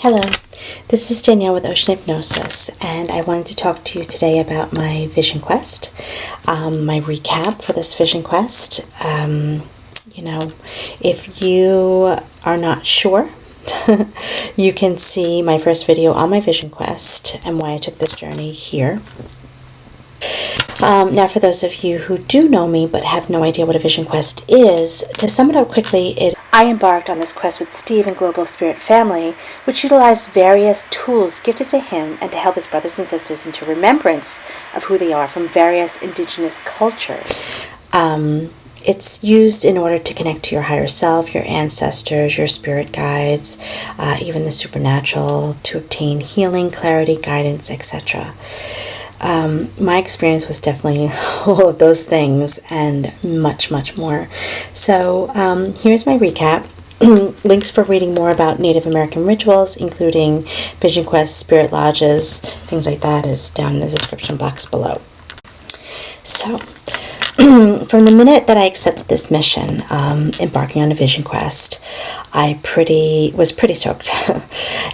Hello, this is Danielle with Ocean Hypnosis, and I wanted to talk to you today about my vision quest, my recap for this vision quest. If you are not sure, you can see my first video on my vision quest and why I took this journey here. Now, for those of you who do know me but have no idea what a vision quest is, to sum it up quickly, I embarked on this quest with Steve and Global Spirit Family, which utilized various tools gifted to him and to help his brothers and sisters into remembrance of who they are from various indigenous cultures. It's used in order to connect to your higher self, your ancestors, your spirit guides, even the supernatural, to obtain healing, clarity, guidance, etc. My experience was definitely all of those things and much, much more. So here's my recap. Links for reading more about Native American rituals, including vision quests, spirit lodges, things like that, is down in the description box below. So from the minute that I accepted this mission, embarking on a vision quest, I was pretty stoked.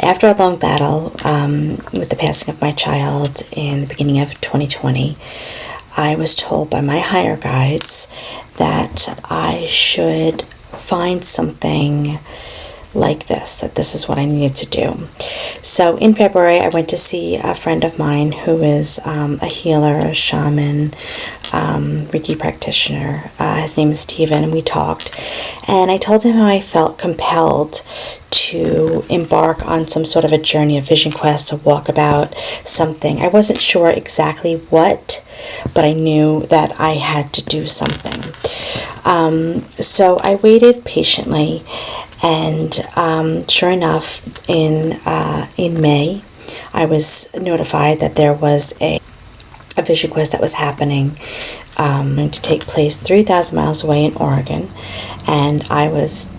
After a long battle with the passing of my child in the beginning of 2020, I was told by my higher guides that I should find something like this, that this is what I needed to do. So in February, I went to see a friend of mine who is a healer, a shaman, Reiki practitioner. His name is Steven, and we talked. And I told him how I felt compelled to embark on some sort of a journey, a vision quest, to walk about something. I wasn't sure exactly what, but I knew that I had to do something. So I waited patiently. And sure enough, in May, I was notified that there was a vision quest that was happening to take place 3,000 miles away in Oregon, and I was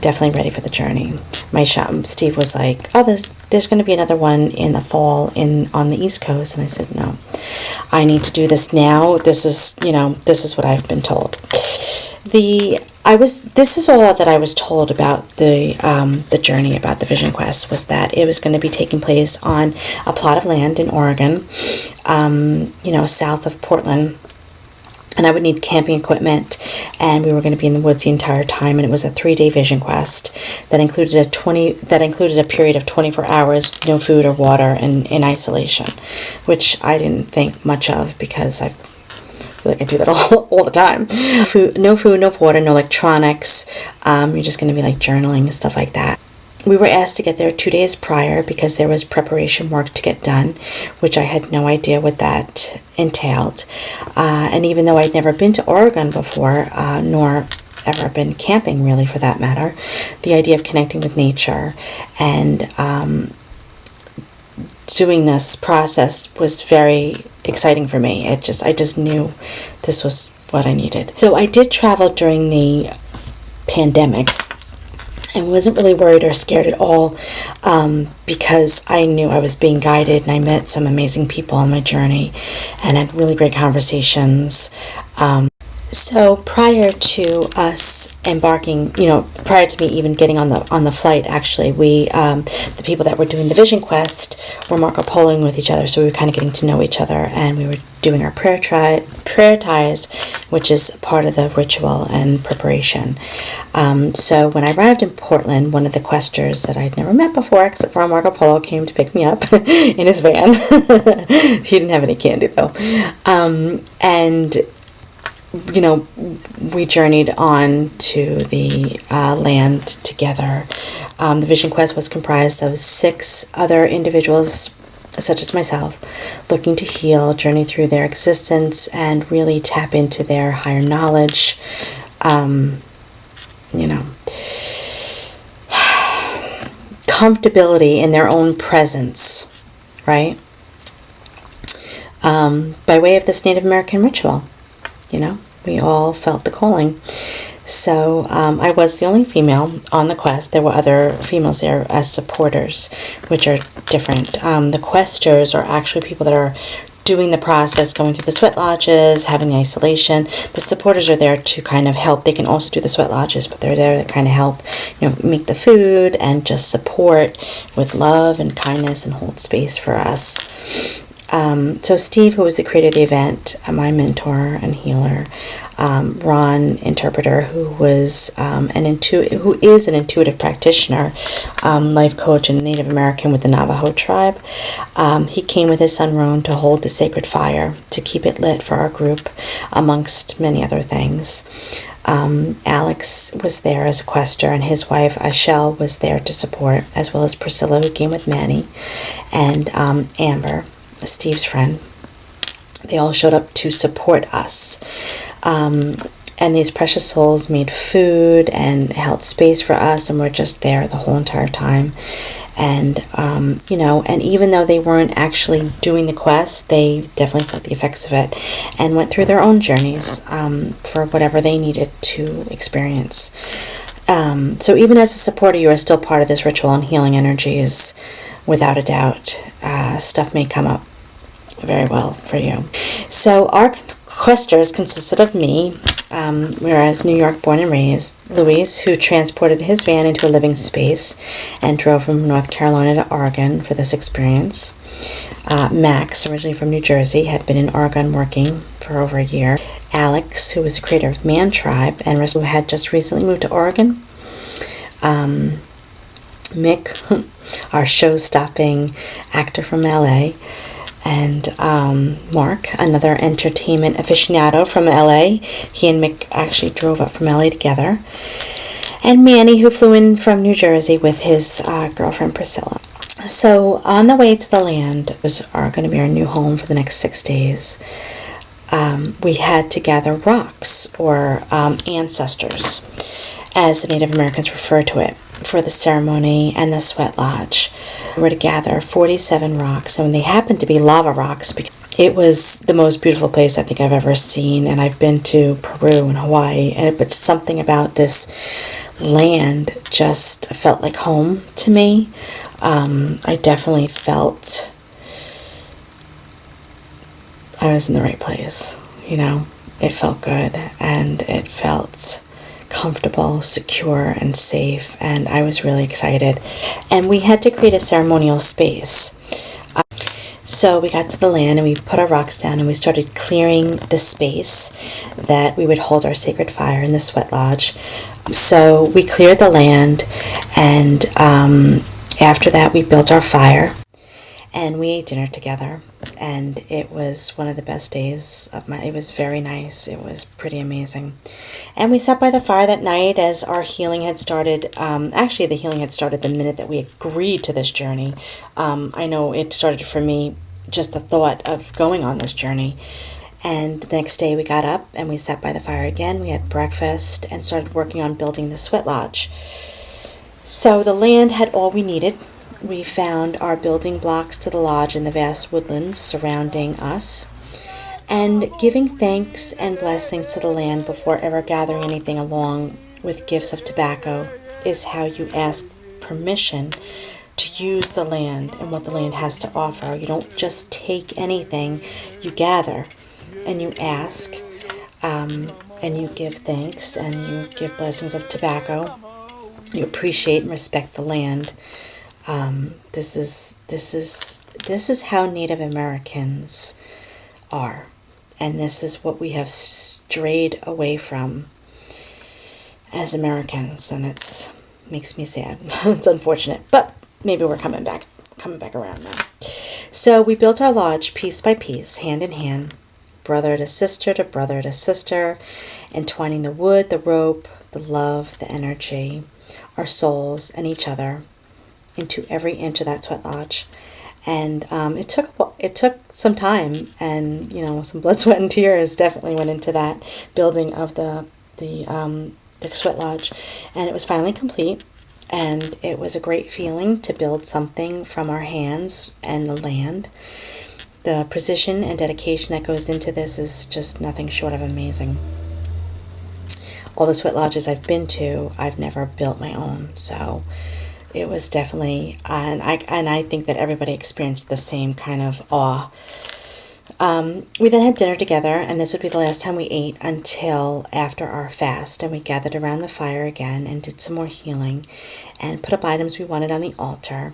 definitely ready for the journey. My Steve was like, "Oh, there's going to be another one in the fall on the East Coast," and I said, "No, I need to do this now. This is what I've been told." This is all that I was told about the journey, about the vision quest, was that it was going to be taking place on a plot of land in Oregon, south of Portland, and I would need camping equipment, and we were going to be in the woods the entire time, and it was a 3-day vision quest that included a period of 24 hours with no food or water and in isolation, which I didn't think much of because I do that all the time. No food, no water, no electronics. You're just going to be like journaling and stuff like that. We were asked to get there 2 days prior because there was preparation work to get done, which I had no idea what that entailed. And even though I'd never been to Oregon before, nor ever been camping really for that matter, the idea of connecting with nature and doing this process was very exciting for me. I just knew this was what I needed. So I did travel during the pandemic and wasn't really worried or scared at all because I knew I was being guided, and I met some amazing people on my journey and had really great conversations. So prior to us embarking, prior to me even getting on the flight, actually, we, the people that were doing the vision quest were Marco Poloing with each other, so we were kind of getting to know each other, and we were doing our prayer ties, which is part of the ritual and preparation. So when I arrived in Portland, one of the questers that I'd never met before, except for Marco Polo, came to pick me up in his van. He didn't have any candy though, and we journeyed on to the land together. The vision quest was comprised of 6 other individuals, such as myself, looking to heal, journey through their existence, and really tap into their higher knowledge. Comfortability in their own presence, right? By way of this Native American ritual. We all felt the calling. So I was the only female on the quest. There were other females there as supporters, which are different. The questers are actually people that are doing the process, going through the sweat lodges, having the isolation. The supporters are there to kind of help. They can also do the sweat lodges, but they're there to kind of help, make the food and just support with love and kindness and hold space for us. So Steve, who was the creator of the event, my mentor and healer, Ron, interpreter, who is an intuitive practitioner, life coach, and Native American with the Navajo tribe. He came with his son Ron to hold the sacred fire, to keep it lit for our group, amongst many other things. Alex was there as a quester, and his wife Ashel was there to support, as well as Priscilla, who came with Manny, and Amber, Steve's friend. They all showed up to support us. And these precious souls made food and held space for us, and were just there the whole entire time. And, and even though they weren't actually doing the quest, they definitely felt the effects of it and went through their own journeys for whatever they needed to experience. So even as a supporter, you are still part of this ritual, and healing energies, without a doubt. Stuff may come up very well for you. So our questers consisted of me, whereas New York born and raised, Luis, who transported his van into a living space and drove from North Carolina to Oregon for this experience. Max, originally from New Jersey, had been in Oregon working for over a year. Alex, who was the creator of Man Tribe and who had just recently moved to Oregon. Mick, our show-stopping actor from LA, and Mark, another entertainment aficionado from LA. He and Mick actually drove up from LA together. And Manny, who flew in from New Jersey with his girlfriend Priscilla. So on the way to the land was going to be our new home for the next 6 days. We had to gather rocks, or ancestors, as the Native Americans refer to it, for the ceremony and the sweat lodge. We were to gather 47 rocks, and they happened to be lava rocks because it was the most beautiful place I think I've ever seen. And I've been to Peru and Hawaii, but something about this land just felt like home to me. I definitely felt I was in the right place. It felt good, and it felt comfortable, secure, and safe, and I was really excited. And we had to create a ceremonial space. So we got to the land, and we put our rocks down, and we started clearing the space that we would hold our sacred fire in the sweat lodge. So we cleared the land, and after that we built our fire, and we ate dinner together, and it was one of the best days of it was very nice. It was pretty amazing. And we sat by the fire that night as our healing had started. Actually, the healing had started the minute that we agreed to this journey. I know it started for me, just the thought of going on this journey. And the next day we got up and we sat by the fire again. We had breakfast and started working on building the sweat lodge. So the land had all we needed. We found our building blocks to the lodge in the vast woodlands surrounding us. And giving thanks and blessings to the land before ever gathering anything along with gifts of tobacco is how you ask permission to use the land and what the land has to offer. You don't just take anything. You gather and you ask, and you give thanks, and you give blessings of tobacco. You appreciate and respect the land. This is how Native Americans are, and this is what we have strayed away from as Americans, and it makes me sad. It's unfortunate, but maybe we're coming back around now. So we built our lodge piece by piece, hand in hand, brother to brother to sister, entwining the wood, the rope, the love, the energy, our souls, and each other into every inch of that sweat lodge. And it took some time, and some blood, sweat, and tears definitely went into that building of the sweat lodge, and it was finally complete. And it was a great feeling to build something from our hands and the land. The precision and dedication that goes into this is just nothing short of amazing. All the sweat lodges I've been to, I've never built my own, so it was definitely, and I think that everybody experienced the same kind of awe We then had dinner together, and this would be the last time we ate until after our fast. And we gathered around the fire again and did some more healing and put up items we wanted on the altar.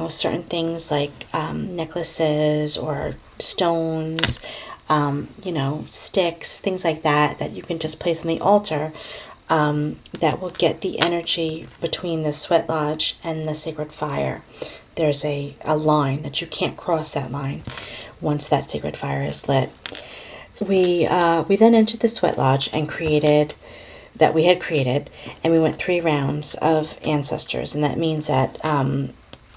Certain things like necklaces or stones, sticks, things like that you can just place on the altar that will get the energy between the sweat lodge and the sacred fire. There's a line that you can't cross that line once that sacred fire is lit. We then entered the sweat lodge and created, and we went 3 rounds of ancestors, and that means that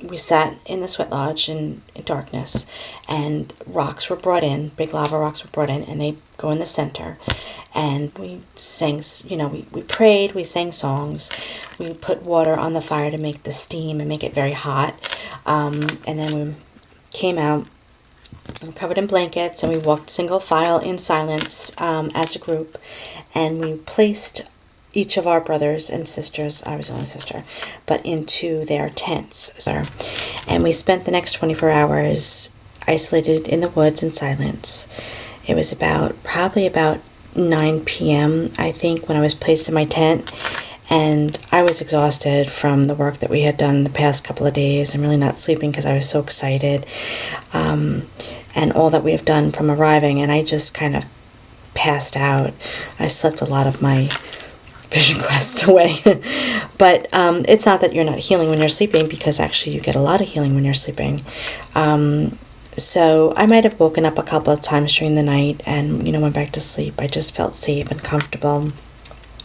we sat in the sweat lodge in darkness, and rocks were brought in, big lava rocks were brought in, and they go in the center. And we sang, we prayed, we sang songs, we put water on the fire to make the steam and make it very hot. And then we came out and covered in blankets, and we walked single file in silence as a group, and we placed each of our brothers and sisters, I was the only sister, but into their tents. And we spent the next 24 hours isolated in the woods in silence. It was probably about 9 p.m., I think, when I was placed in my tent, and I was exhausted from the work that we had done the past couple of days and really not sleeping because I was so excited, and all that we have done from arriving, and I just kind of passed out. I slept a lot of my vision quest away. But it's not that you're not healing when you're sleeping, because actually you get a lot of healing when you're sleeping. So I might have woken up a couple of times during the night and, went back to sleep. I just felt safe and comfortable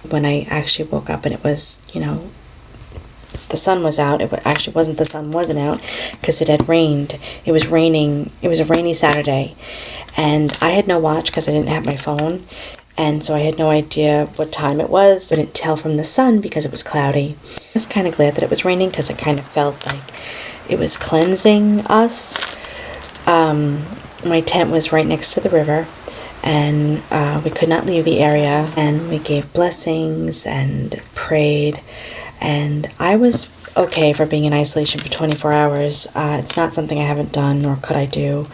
when I actually woke up, and it was, the sun was out. It actually wasn't, the sun wasn't out because it had rained. It was raining. It was a rainy Saturday, and I had no watch because I didn't have my phone. And so I had no idea what time it was. I couldn't tell from the sun because it was cloudy. I was kind of glad that it was raining because it kind of felt like it was cleansing us. My tent was right next to the river, and we could not leave the area, and we gave blessings and prayed, and I was okay for being in isolation for 24 hours. It's not something I haven't done, nor could I do.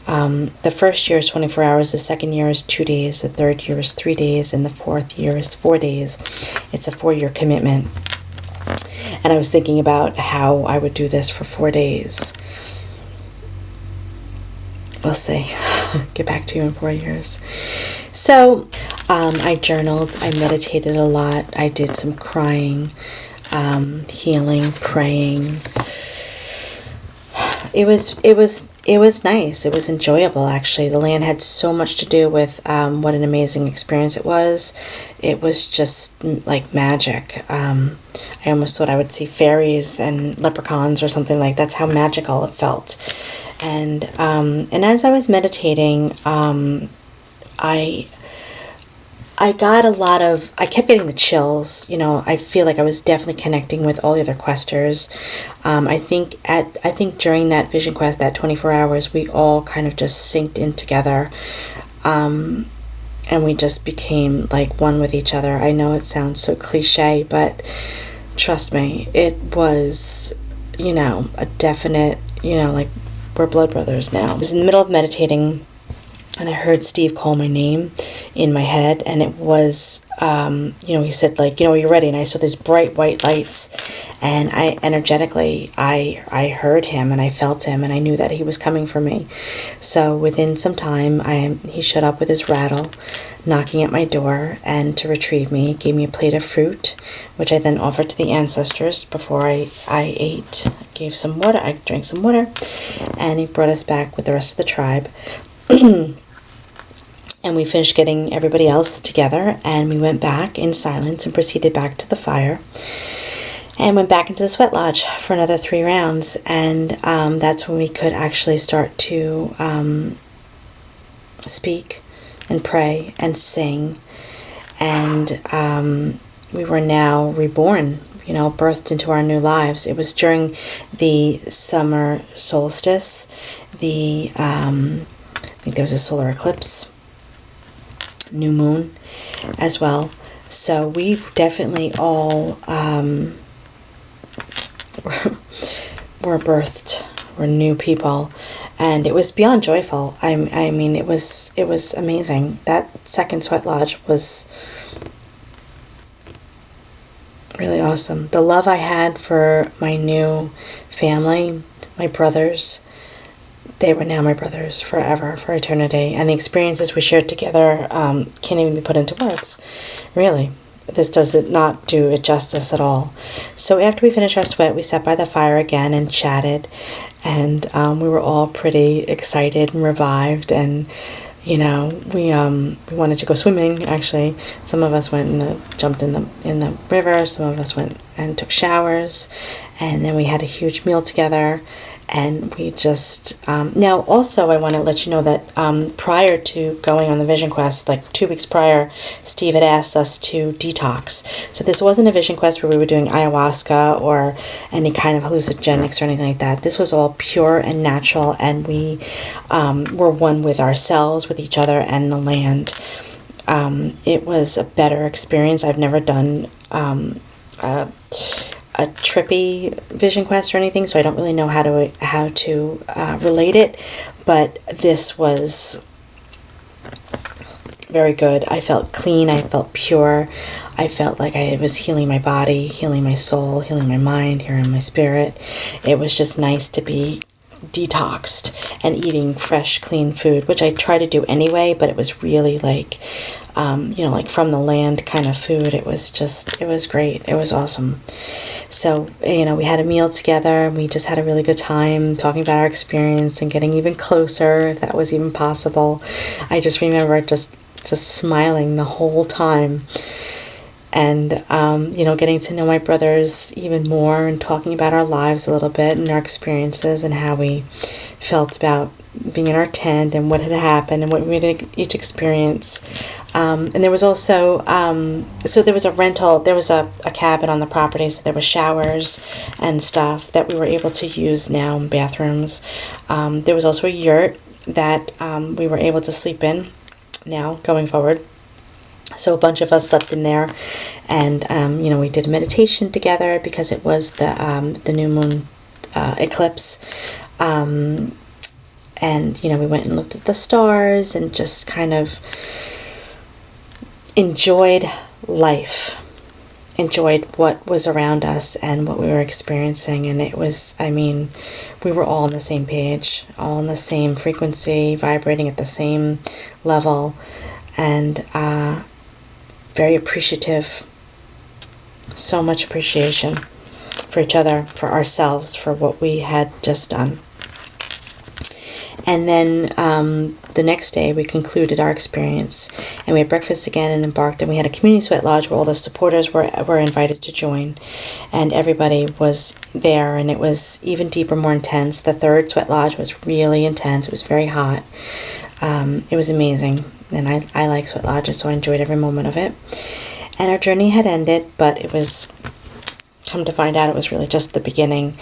The first year is 24 hours, the second year is 2 days, the third year is 3 days, and the fourth year is 4 days. It's a 4-year commitment. And I was thinking about how I would do this for 4 days. We'll see. Get back to you in 4 years. So, I journaled, I meditated a lot, I did some crying, healing, praying. It was nice. It was enjoyable, actually. The land had so much to do with what an amazing experience it was. It was just like magic. I almost thought I would see fairies and leprechauns or something like that. That's how magical it felt. And as I was meditating, I got I kept getting the chills. I feel like I was definitely connecting with all the other questers. I think during that vision quest, that 24 hours, we all kind of just synced in together. And we just became like one with each other. I know it sounds so cliche, but trust me, it was, a definite, like, we're blood brothers now. I was in the middle of meditating, and I heard Steve call my name in my head, and it was, he said, like, are you ready? And I saw these bright white lights, and I heard him, and I felt him, and I knew that he was coming for me. So within some time, he showed up with his rattle, knocking at my door, and to retrieve me, gave me a plate of fruit, which I then offered to the ancestors before I ate. Gave some water, I drank some water, and he brought us back with the rest of the tribe. And we finished getting everybody else together, and we went back in silence and proceeded back to the fire and went back into the sweat lodge for another 3 rounds. And that's when we could actually start to speak and pray and sing. And we were now reborn, birthed into our new lives. It was during the summer solstice. I think there was a solar eclipse, new moon as well. So we've definitely all were birthed. We're new people, and it was beyond joyful. I mean, it was amazing. That second sweat lodge was really awesome. The love I had for my new family, my brothers, they were now my brothers forever, for eternity. And the experiences we shared together can't even be put into words, really. This does not do it justice at all. So after we finished our sweat, we sat by the fire again and chatted. And we were all pretty excited and revived. And you know, we wanted to go swimming. Actually, some of us went and jumped in the river. Some of us went and took showers, and then we had a huge meal together. And we just now also I want to let you know that prior to going on the vision quest, like 2 weeks prior, Steve had asked us to detox. So this wasn't a vision quest where we were doing ayahuasca or any kind of hallucinogenics or anything like that. This was all pure and natural, and we were one with ourselves, with each other, and the land. It was a better experience. I've never done a trippy vision quest or anything, so I don't really know how to relate it, but this was very good. I felt clean, I felt pure, I felt like I was healing my body, healing my soul, healing my mind, healing my spirit. It was just nice to be detoxed and eating fresh, clean food, which I try to do anyway, but it was really like like from the land kind of food. It was great. It was awesome. So, we had a meal together, and we just had a really good time talking about our experience and getting even closer, if that was even possible. I just remember just smiling the whole time, and, getting to know my brothers even more and talking about our lives a little bit and our experiences and how we felt about being in our tent and what had happened and what we had each experience. And there was also, so there was a rental, there was a cabin on the property, so there was showers and stuff that we were able to use now, bathrooms. There was also a yurt that we were able to sleep in now, going forward. So a bunch of us slept in there, and, we did a meditation together because it was the new moon eclipse. And, we went and looked at the stars and just kind of enjoyed life, enjoyed what was around us and what we were experiencing. And it was, we were all on the same page, all on the same frequency, vibrating at the same level, and very appreciative. So much appreciation for each other, for ourselves, for what we had just done. And then the next day we concluded our experience, and we had breakfast again and embarked, and we had a community sweat lodge where all the supporters were invited to join, and everybody was there, and it was even deeper, more intense. The third sweat lodge was really intense. It was very hot. It was amazing, and I like sweat lodges, so I enjoyed every moment of it. And our journey had ended, but it was, come to find out, it was really just the beginning,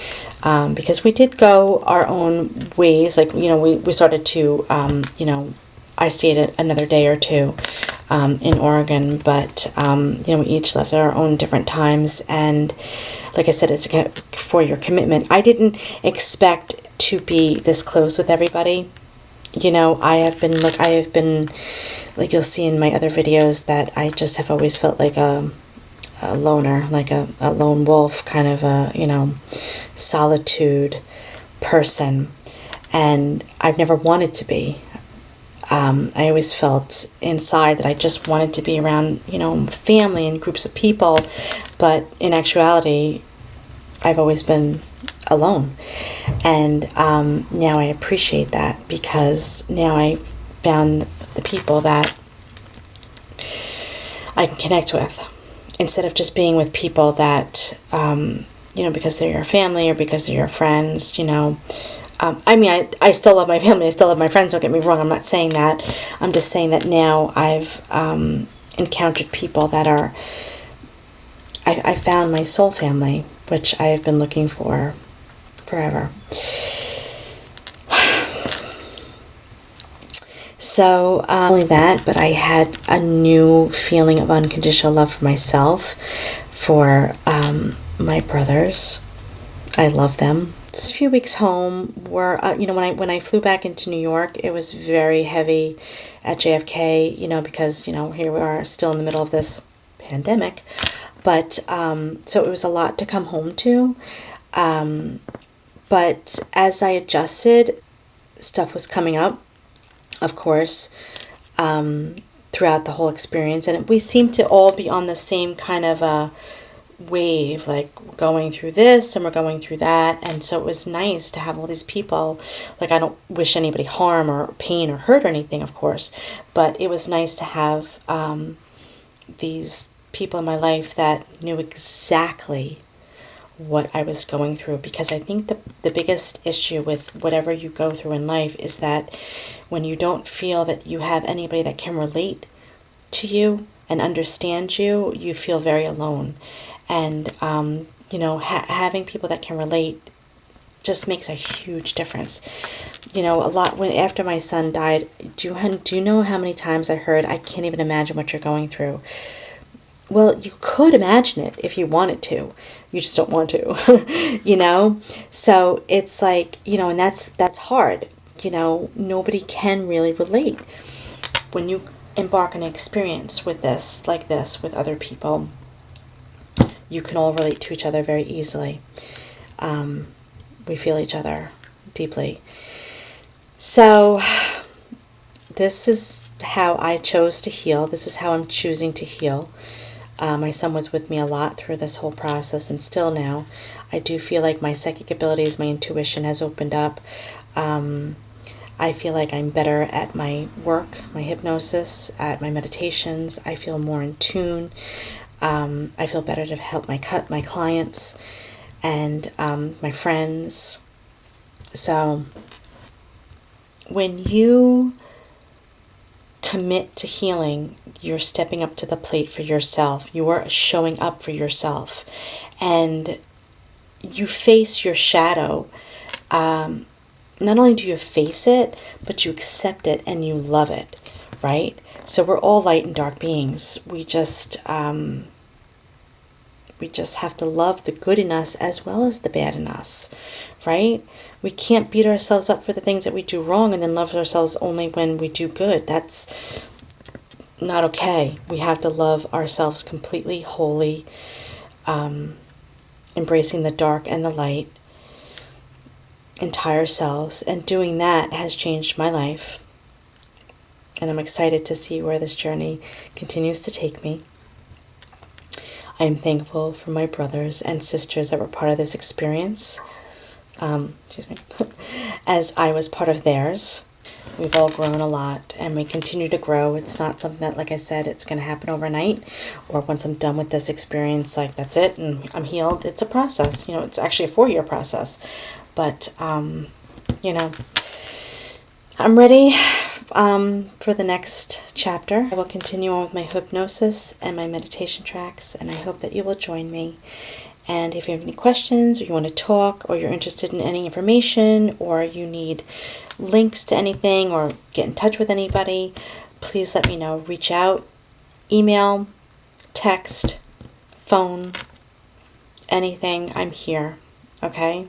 because we did go our own ways. Like, we started to, I stayed another day or two in Oregon, but, we each left at our own different times. And like I said, it's a 4-year commitment. I didn't expect to be this close with everybody. I have been, like you'll see in my other videos, that I just have always felt like a loner, like a lone wolf, kind of a, solitude person. And I've never wanted to be. I always felt inside that I just wanted to be around, family and groups of people. But in actuality, I've always been alone. And now I appreciate that, because now I found the people that I can connect with, instead of just being with people that, because they're your family or because they're your friends, I still love my family, I still love my friends, don't get me wrong, I'm not saying that. I'm just saying that now I've encountered people that are, I found my soul family, which I have been looking for forever. So, not only that, but I had a new feeling of unconditional love for myself, for my brothers. I love them. just a few weeks home were, when I flew back into New York, it was very heavy at JFK, because, here we are still in the middle of this pandemic. But, so it was a lot to come home to. But as I adjusted, stuff was coming up, of course, throughout the whole experience. And we seemed to all be on the same kind of a wave, like going through this and we're going through that. And so it was nice to have all these people. Like, I don't wish anybody harm or pain or hurt or anything, of course, but it was nice to have these people in my life that knew exactly what I was going through. Because I think the biggest issue with whatever you go through in life is that when you don't feel that you have anybody that can relate to you and understand you, you feel very alone. And, having people that can relate just makes a huge difference. A lot after my son died, do you know how many times I heard, "I can't even imagine what you're going through"? Well, you could imagine it if you wanted to. You just don't want to, So it's like, and that's hard. Nobody can really relate. When you embark on an experience with this, like this, with other people, you can all relate to each other very easily. We feel each other deeply. So this is how I chose to heal. This is how I'm choosing to heal. My son was with me a lot through this whole process, and still now. I do feel like my psychic abilities, my intuition has opened up. I feel like I'm better at my work, my hypnosis, at my meditations. I feel more in tune. I feel better to help my clients and my friends. So when you commit to healing, you're stepping up to the plate for yourself. You are showing up for yourself. And you face your shadow. Not only do you face it, but you accept it and you love it, right? So we're all light and dark beings. We just have to love the good in us as well as the bad in us, right? We can't beat ourselves up for the things that we do wrong and then love ourselves only when we do good. That's not okay. We have to love ourselves completely, wholly, embracing the dark and the light, entire selves. And doing that has changed my life. And I'm excited to see where this journey continues to take me. I am thankful for my brothers and sisters that were part of this experience. As I was part of theirs. We've all grown a lot and we continue to grow. It's not something that, like I said, it's going to happen overnight, or once I'm done with this experience, like that's it and I'm healed. It's a process. It's actually a 4-year process. But, I'm ready for the next chapter. I will continue on with my hypnosis and my meditation tracks, and I hope that you will join me. And if you have any questions, or you want to talk, or you're interested in any information, or you need links to anything, or get in touch with anybody, please let me know. Reach out, email, text, phone, anything. I'm here, okay?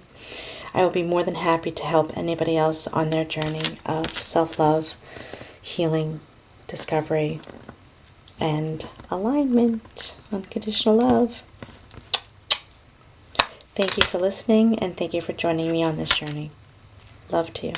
I will be more than happy to help anybody else on their journey of self-love, healing, discovery, and alignment, unconditional love. Thank you for listening, and thank you for joining me on this journey. Love to you.